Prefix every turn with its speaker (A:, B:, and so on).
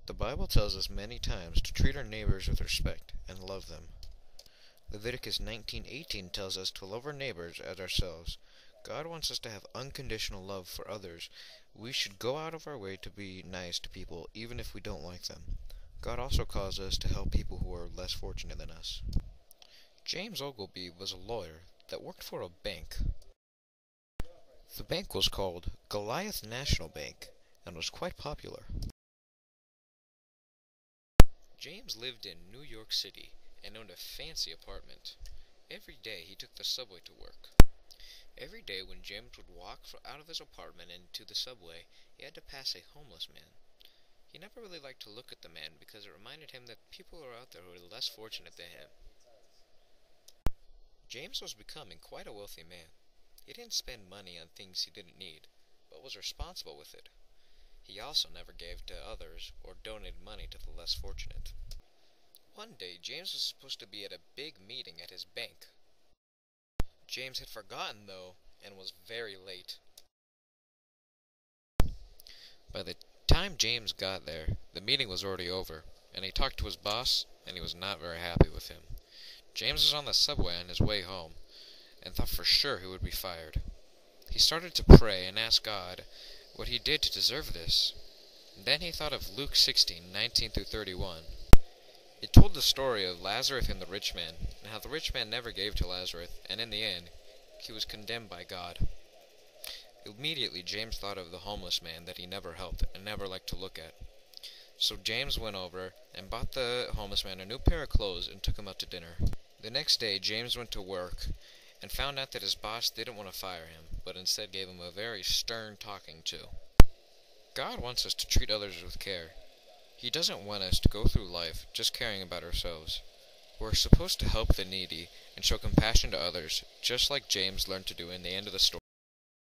A: The Bible tells us many times to treat our neighbors with respect and love them. Leviticus 19:18 tells us to love our neighbors as ourselves. God wants us to have unconditional love for others. We should go out of our way to be nice to people, even if we don't like them. God also calls us to help people who are less fortunate than us. James Ogleby was a lawyer that worked for a bank. The bank was called Goliath National Bank and was quite popular. James lived in New York City and owned a fancy apartment. Every day he took the subway to work. Every day when James would walk out of his apartment into the subway, he had to pass a homeless man. He never really liked to look at the man because it reminded him that people are out there who are less fortunate than him. James was becoming quite a wealthy man. He didn't spend money on things he didn't need, but was responsible with it. He also never gave to others or donated money to the less fortunate. One day, James was supposed to be at a big meeting at his bank. James had forgotten, though, and was very late. By the time James got there, the meeting was already over, and he talked to his boss, and he was not very happy with him. James was on the subway on his way home, and thought for sure he would be fired. He started to pray and ask God what he did to deserve this. And then he thought of Luke 16:19-31. It told the story of Lazarus and the rich man, and how the rich man never gave to Lazarus, and in the end, he was condemned by God. Immediately, James thought of the homeless man that he never helped and never liked to look at. So James went over and bought the homeless man a new pair of clothes and took him out to dinner. The next day, James went to work and found out that his boss didn't want to fire him, but instead gave him a very stern talking to. God wants us to treat others with care. He doesn't want us to go through life just caring about ourselves. We're supposed to help the needy and show compassion to others, just like James learned to do in the end of the story.